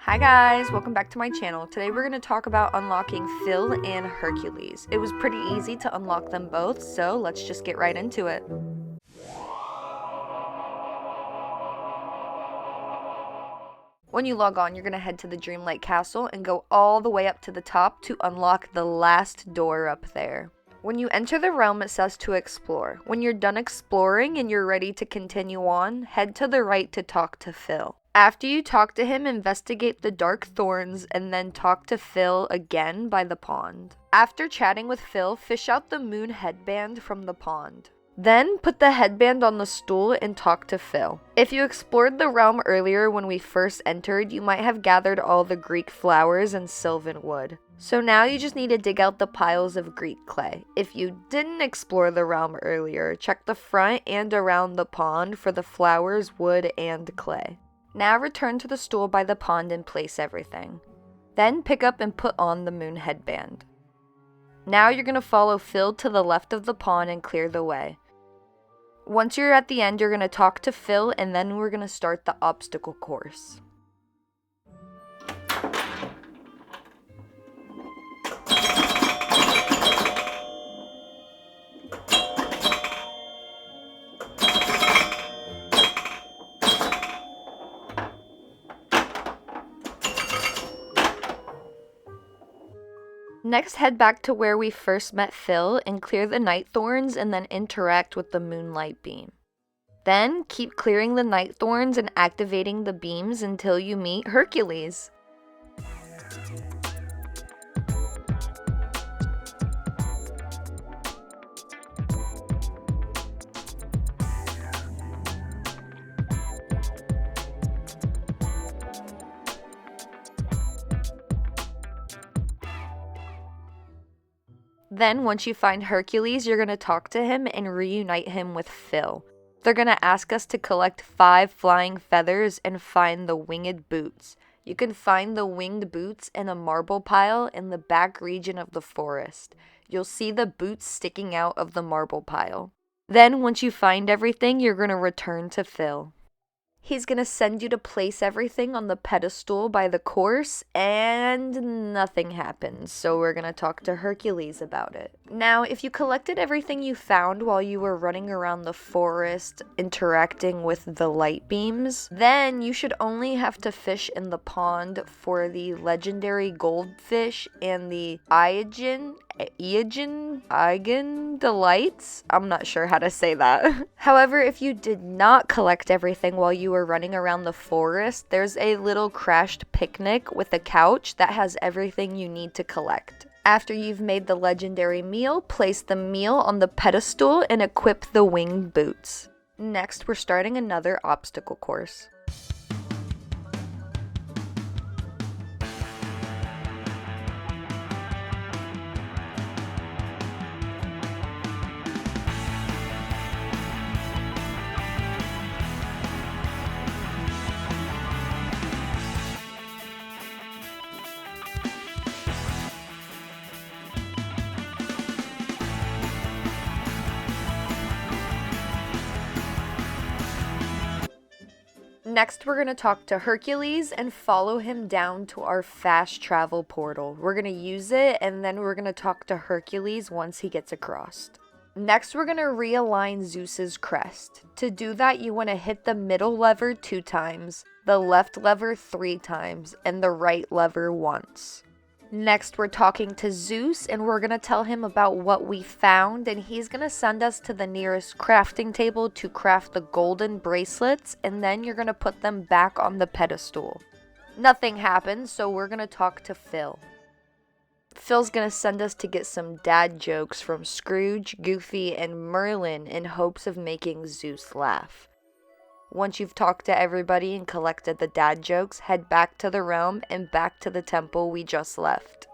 Hi guys, welcome back to my channel. Today we're going to talk about unlocking Phil and Hercules. It was pretty easy to unlock them both, so let's just get right into it. When you log on, you're going to head to the Dreamlight castle and go all the way up to the top to unlock the last door up there. When you enter the realm, it says to explore. When you're done exploring and you're ready to continue on, head to the right to talk to Phil. After you talk to him, investigate the dark thorns and then talk to Phil again by the pond. After chatting with Phil, fish out the moon headband from the pond. Then put the headband on the stool and talk to Phil. If you explored the realm earlier when we first entered, you might have gathered all the Greek flowers and sylvan wood. So now you just need to dig out the piles of Greek clay. If you didn't explore the realm earlier, check the front and around the pond for the flowers, wood, and clay. Now return to the stool by the pond and place everything. Then pick up and put on the moon headband. Now you're going to follow Phil to the left of the pond and clear the way. Once you're at the end, you're going to talk to Phil and then we're going to start the obstacle course. Next, head back to where we first met Phil and clear the night thorns and then interact with the moonlight beam. Then, keep clearing the night thorns and activating the beams until you meet Hercules. Then, once you find Hercules, you're going to talk to him and reunite him with Phil. They're going to ask us to collect 5 flying feathers and find the winged boots. You can find the winged boots in a marble pile in the back region of the forest. You'll see the boots sticking out of the marble pile. Then, once you find everything, you're going to return to Phil. He's going to send you to place everything on the pedestal by the course, and nothing happens, so we're going to talk to Hercules about it. Now, if you collected everything you found while you were running around the forest interacting with the light beams, then you should only have to fish in the pond for the legendary goldfish and the Aegean delights. I'm not sure how to say that. However, if you did not collect everything while you were running around the forest, there's a little crashed picnic with a couch that has everything you need to collect. After you've made the legendary meal, place the meal on the pedestal and equip the winged boots. Next, we're starting another obstacle course. Next, we're going to talk to Hercules and follow him down to our fast travel portal. We're going to use it and then we're going to talk to Hercules once he gets across. Next, we're going to realign Zeus's crest. To do that, you want to hit the middle lever 2 times, the left lever 3 times, and the right lever once. Next, we're talking to Zeus, and we're going to tell him about what we found, and he's going to send us to the nearest crafting table to craft the golden bracelets, and then you're going to put them back on the pedestal. Nothing happens, so we're going to talk to Phil. Phil's going to send us to get some dad jokes from Scrooge, Goofy, and Merlin in hopes of making Zeus laugh. Once you've talked to everybody and collected the dad jokes, head back to the realm and back to the temple we just left.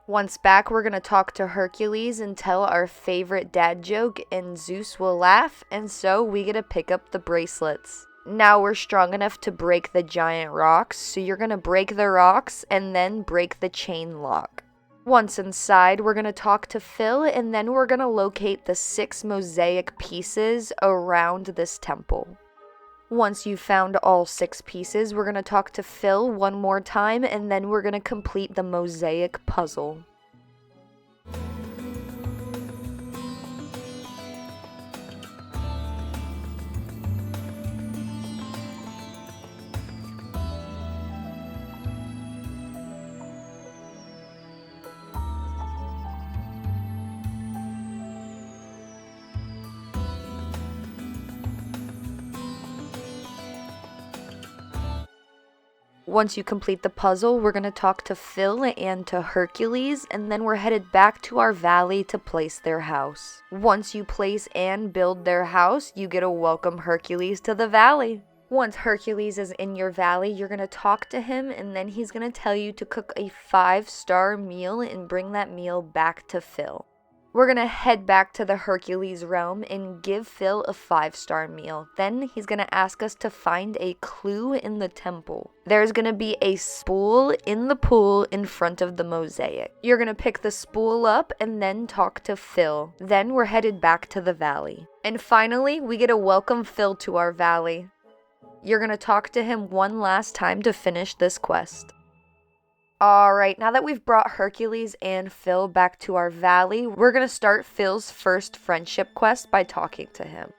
Once back, we're going to talk to Hercules and tell our favorite dad joke, and Zeus will laugh, and so we get to pick up the bracelets. Now we're strong enough to break the giant rocks, so you're going to break the rocks and then break the chain lock. Once inside, we're going to talk to Phil, and then we're going to locate the 6 mosaic pieces around this temple. Once you've found all 6 pieces, we're going to talk to Phil one more time, and then we're going to complete the mosaic puzzle. Once you complete the puzzle, we're going to talk to Phil and to Hercules, and then we're headed back to our valley to place their house. Once you place and build their house, you get to welcome Hercules to the valley. Once Hercules is in your valley, you're going to talk to him, and then he's going to tell you to cook a 5-star meal and bring that meal back to Phil. We're going to head back to the Hercules Realm and give Phil a 5-star meal. Then he's going to ask us to find a clue in the temple. There's going to be a spool in the pool in front of the mosaic. You're going to pick the spool up and then talk to Phil. Then we're headed back to the valley. And finally, we get to welcome Phil to our valley. You're going to talk to him one last time to finish this quest. Alright, now that we've brought Hercules and Phil back to our valley, we're going to start Phil's first friendship quest by talking to him.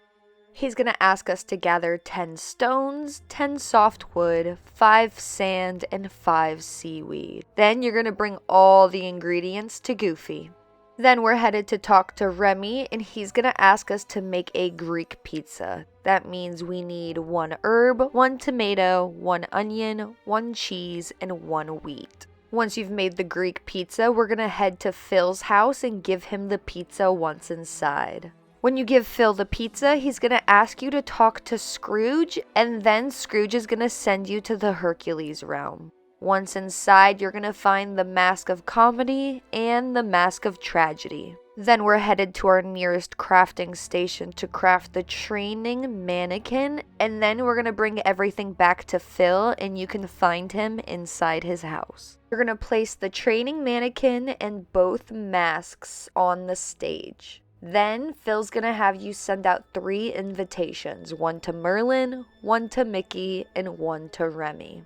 He's going to ask us to gather 10 stones, 10 soft wood, 5 sand, and 5 seaweed. Then you're going to bring all the ingredients to Goofy. Then we're headed to talk to Remy, and he's going to ask us to make a Greek pizza. That means we need 1 herb, 1 tomato, 1 onion, 1 cheese, and 1 wheat. Once you've made the Greek pizza, we're going to head to Phil's house and give him the pizza once inside. When you give Phil the pizza, he's going to ask you to talk to Scrooge, and then Scrooge is going to send you to the Hercules Realm. Once inside, you're going to find the Mask of Comedy and the Mask of Tragedy. Then we're headed to our nearest crafting station to craft the training mannequin, and then we're going to bring everything back to Phil, and you can find him inside his house. You're going to place the training mannequin and both masks on the stage. Then Phil's going to have you send out 3 invitations, 1 to Merlin, 1 to Mickey, and 1 to Remy.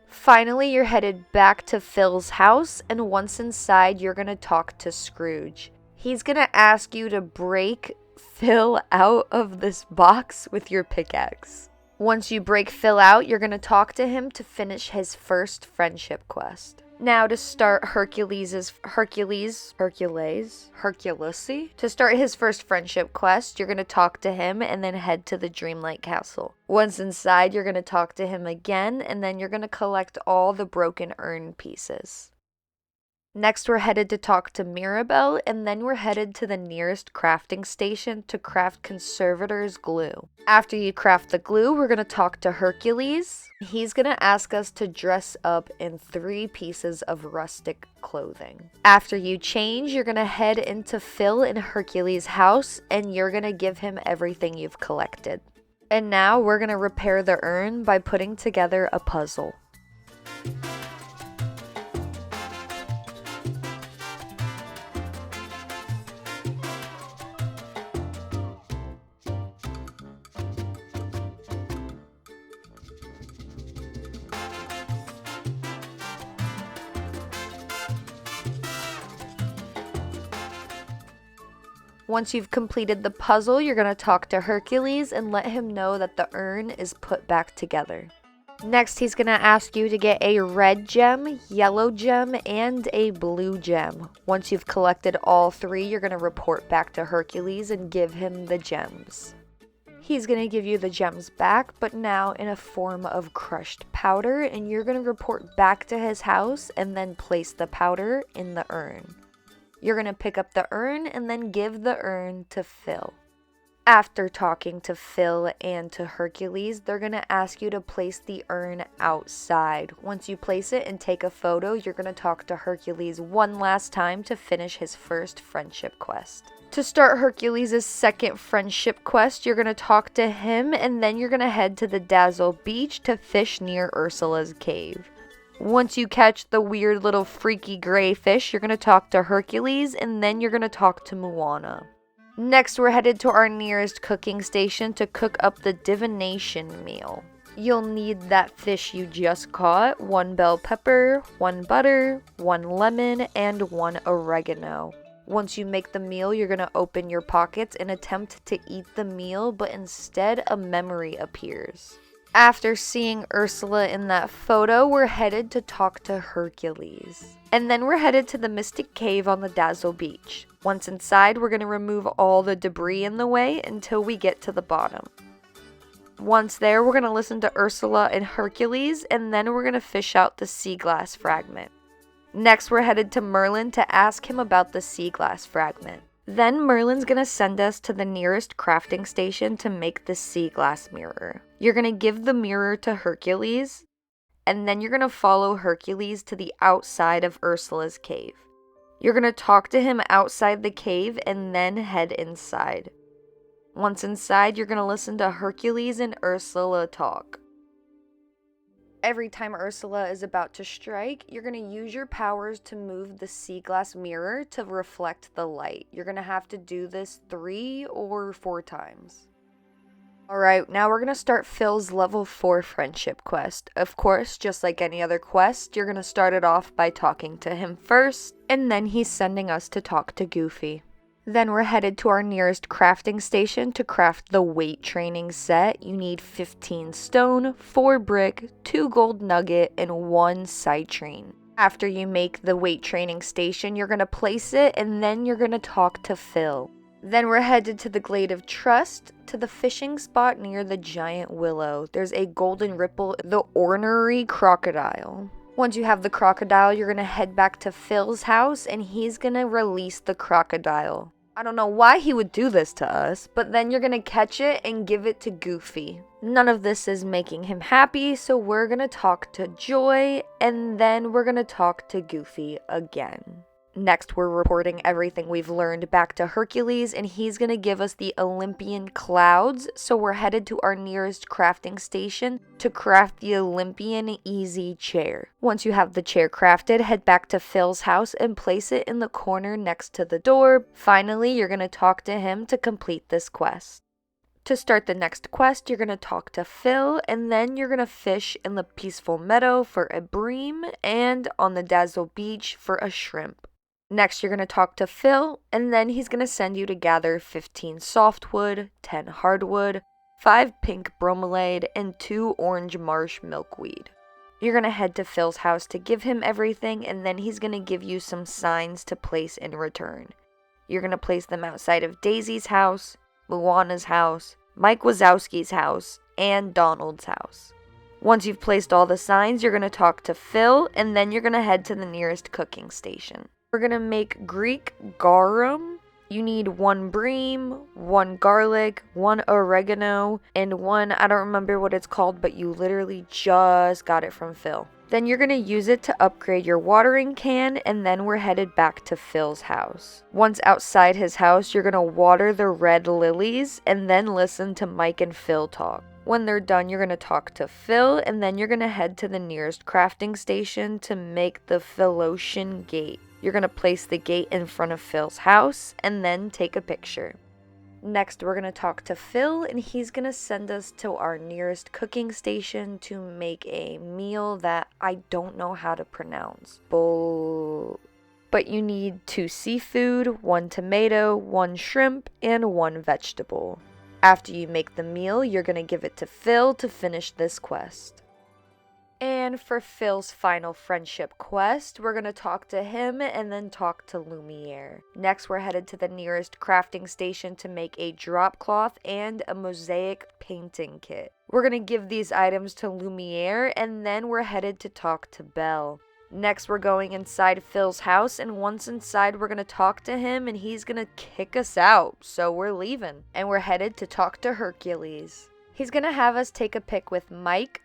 Finally, you're headed back to Phil's house, and once inside, you're going to talk to Scrooge. He's going to ask you to break Phil out of this box with your pickaxe. Once you break Phil out, you're going to talk to him to finish his first friendship quest. Now to start To start his first friendship quest, you're going to talk to him and then head to the Dreamlight castle. Once inside, you're going to talk to him again, and then you're going to collect all the broken urn pieces. Next, we're headed to talk to Mirabelle, and then we're headed to the nearest crafting station to craft Conservator's glue. After you craft the glue, we're going to talk to Hercules. He's going to ask us to dress up in 3 pieces of rustic clothing. After you change, you're going to head into Phil and Hercules' house, and you're going to give him everything you've collected. And now we're going to repair the urn by putting together a puzzle. Once you've completed the puzzle, you're going to talk to Hercules and let him know that the urn is put back together. Next, he's going to ask you to get a red gem, yellow gem, and a blue gem. Once you've collected all 3, you're going to report back to Hercules and give him the gems. He's going to give you the gems back, but now in a form of crushed powder, and you're going to report back to his house and then place the powder in the urn. You're going to pick up the urn and then give the urn to Phil. After talking to Phil and to Hercules, they're going to ask you to place the urn outside. Once you place it and take a photo, you're going to talk to Hercules one last time to finish his first friendship quest. To start Hercules' second friendship quest, you're going to talk to him, and then you're going to head to the Dazzle Beach to fish near Ursula's cave. Once you catch the weird little freaky gray fish, you're going to talk to Hercules, and then you're going to talk to Moana. Next, we're headed to our nearest cooking station to cook up the divination meal. You'll need that fish you just caught, 1 bell pepper, 1 butter, 1 lemon, and 1 oregano. Once you make the meal, you're going to open your pockets and attempt to eat the meal, but instead a memory appears. After seeing Ursula in that photo, we're headed to talk to Hercules. And then we're headed to the Mystic Cave on the Dazzle Beach. Once inside, we're going to remove all the debris in the way until we get to the bottom. Once there, we're going to listen to Ursula and Hercules, and then we're going to fish out the sea glass fragment. Next, we're headed to Merlin to ask him about the sea glass fragment. Then Merlin's going to send us to the nearest crafting station to make the sea glass mirror. You're going to give the mirror to Hercules, and then you're going to follow Hercules to the outside of Ursula's cave. You're going to talk to him outside the cave and then head inside. Once inside, you're going to listen to Hercules and Ursula talk. Every time Ursula is about to strike, you're going to use your powers to move the sea glass mirror to reflect the light. You're going to have to do this 3 or 4 times. Alright, now we're going to start Phil's level 4 friendship quest. Of course, just like any other quest, you're going to start it off by talking to him first, and then he's sending us to talk to Goofy. Then we're headed to our nearest crafting station to craft the weight training set. You need 15 stone, 4 brick, 2 gold nugget, and 1 citrine. After you make the weight training station, you're going to place it, and then you're going to talk to Phil. Then we're headed to the Glade of Trust, to the fishing spot near the giant willow. There's a golden ripple, the ornery crocodile. Once you have the crocodile, you're going to head back to Phil's house, and he's going to release the crocodile. I don't know why he would do this to us, but then you're going to catch it and give it to Goofy. None of this is making him happy, so we're going to talk to Joy, and then we're going to talk to Goofy again. Next, we're reporting everything we've learned back to Hercules, and he's going to give us the Olympian clouds, so we're headed to our nearest crafting station to craft the Olympian easy chair. Once you have the chair crafted, head back to Phil's house and place it in the corner next to the door. Finally, you're going to talk to him to complete this quest. To start the next quest, you're going to talk to Phil, and then you're going to fish in the peaceful meadow for a bream and on the Dazzle Beach for a shrimp. Next, you're going to talk to Phil, and then he's going to send you to gather 15 softwood, 10 hardwood, 5 pink bromelade, and 2 orange marsh milkweed. You're going to head to Phil's house to give him everything, and then he's going to give you some signs to place in return. You're going to place them outside of Daisy's house, Luana's house, Mike Wazowski's house, and Donald's house. Once you've placed all the signs, you're going to talk to Phil, and then you're going to head to the nearest cooking station. We're going to make Greek garum. You need 1 bream, 1 garlic, 1 oregano, and 1, I don't remember what it's called, but you literally just got it from Phil. Then you're going to use it to upgrade your watering can, and then we're headed back to Phil's house. Once outside his house, you're going to water the red lilies, and then listen to Mike and Phil talk. When they're done, you're going to talk to Phil, and then you're going to head to the nearest crafting station to make the Philocian gate. You're going to place the gate in front of Phil's house, and then take a picture. Next, we're going to talk to Phil, and he's going to send us to our nearest cooking station to make a meal that I don't know how to pronounce. But you need 2 seafood, 1 tomato, 1 shrimp, and 1 vegetable. After you make the meal, you're going to give it to Phil to finish this quest. And for Phil's final friendship quest, we're going to talk to him and then talk to Lumiere. Next, we're headed to the nearest crafting station to make a drop cloth and a mosaic painting kit. We're going to give these items to Lumiere, and then we're headed to talk to Belle. Next, we're going inside Phil's house, and once inside, we're going to talk to him, and he's going to kick us out, so we're leaving. And we're headed to talk to Hercules. He's going to have us take a pic with Mike,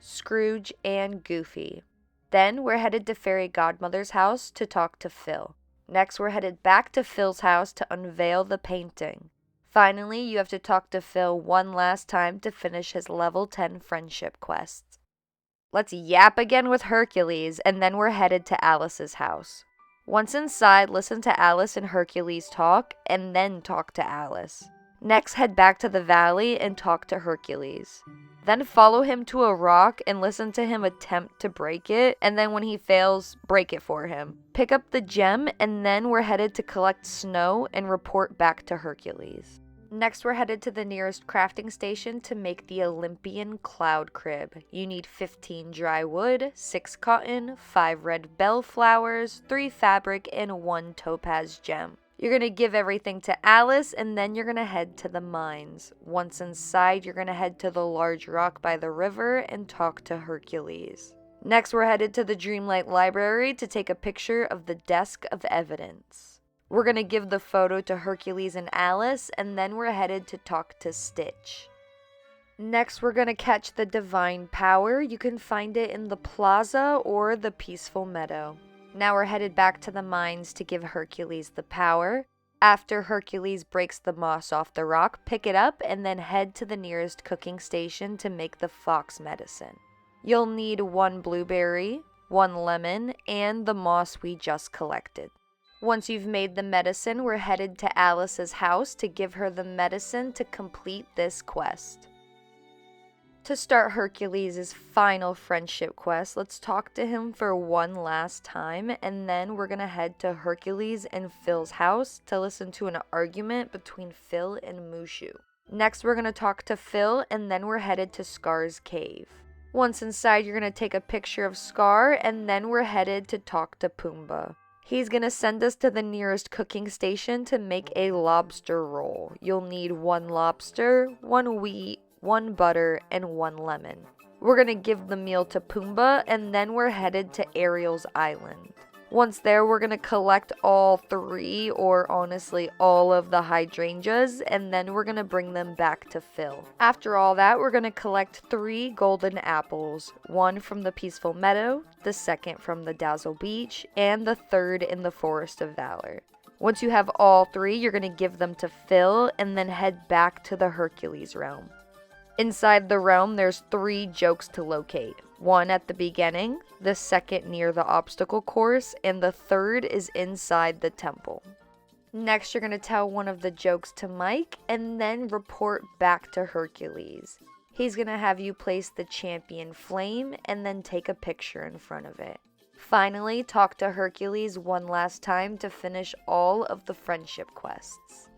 Scrooge, and Goofy. Then we're headed to Fairy Godmother's house to talk to Phil. Next, we're headed back to Phil's house to unveil the painting. Finally, you have to talk to Phil one last time to finish his level 10 friendship quests. Let's yap again with Hercules, and then we're headed to Alice's house. Once inside, listen to Alice and Hercules talk, and then talk to Alice. Next, head back to the valley and talk to Hercules. Then follow him to a rock and listen to him attempt to break it, and then when he fails, break it for him. Pick up the gem, and then we're headed to collect snow and report back to Hercules. Next, we're headed to the nearest crafting station to make the Olympian cloud crib. You need 15 dry wood, 6 cotton, 5 red bell flowers, 3 fabric, and 1 topaz gem. You're going to give everything to Alice, and then you're going to head to the mines. Once inside, you're going to head to the large rock by the river and talk to Hercules. Next, we're headed to the Dreamlight library to take a picture of the desk of evidence. We're going to give the photo to Hercules and Alice, and then we're headed to talk to Stitch. Next, we're going to catch the divine power. You can find it in the plaza or the peaceful meadow. Now we're headed back to the mines to give Hercules the power. After Hercules breaks the moss off the rock, pick it up and then head to the nearest cooking station to make the fox medicine. You'll need 1 blueberry, 1 lemon, and the moss we just collected. Once you've made the medicine, we're headed to Alice's house to give her the medicine to complete this quest. To start Hercules' final friendship quest, let's talk to him for one last time, and then we're gonna head to Hercules and Phil's house to listen to an argument between Phil and Mushu. Next, we're gonna talk to Phil, and then we're headed to Scar's cave. Once inside, you're gonna take a picture of Scar, and then we're headed to talk to Pumbaa. He's gonna send us to the nearest cooking station to make a lobster roll. You'll need 1 lobster, 1 wheat, 1 butter, and 1 lemon. We're gonna give the meal to Pumbaa, and then we're headed to Ariel's island. Once there, we're gonna collect all 3, or honestly all of the hydrangeas, and then we're gonna bring them back to Phil. After all that, we're gonna collect 3 golden apples, 1 from the peaceful meadow, the 2nd from the Dazzle Beach, and the 3rd in the Forest of Valor. Once you have all 3, you're gonna give them to Phil, and then head back to the Hercules Realm. Inside the realm, there's 3 jokes to locate. 1 at the beginning, the 2nd near the obstacle course, and the 3rd is inside the temple. Next, you're going to tell one of the jokes to Mike, and then report back to Hercules. He's going to have you place the champion flame, and then take a picture in front of it. Finally, talk to Hercules one last time to finish all of the friendship quests.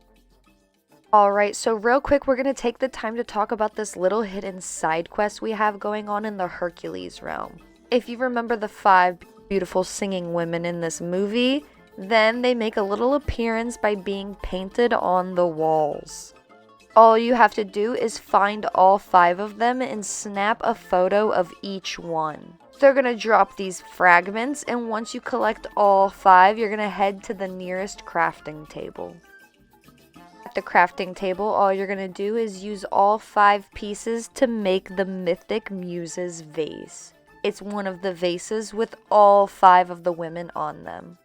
Alright, so real quick, we're going to take the time to talk about this little hidden side quest we have going on in the Hercules Realm. If you remember the 5 beautiful singing women in this movie, then they make a little appearance by being painted on the walls. All you have to do is find all 5 of them and snap a photo of each one. They're going to drop these fragments, and once you collect all 5, you're going to head to the nearest crafting table. At the crafting table, all you're going to do is use all 5 pieces to make the Mythic Muses vase. It's one of the vases with all 5 of the women on them.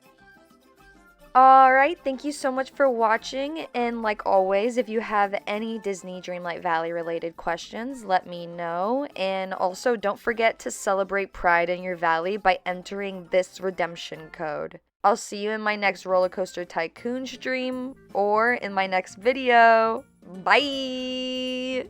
Alright, thank you so much for watching, and like always, if you have any Disney Dreamlight Valley related questions, let me know, and also don't forget to celebrate Pride in your valley by entering this redemption code. I'll see you in my next Roller Coaster Tycoon stream, or in my next video. Bye!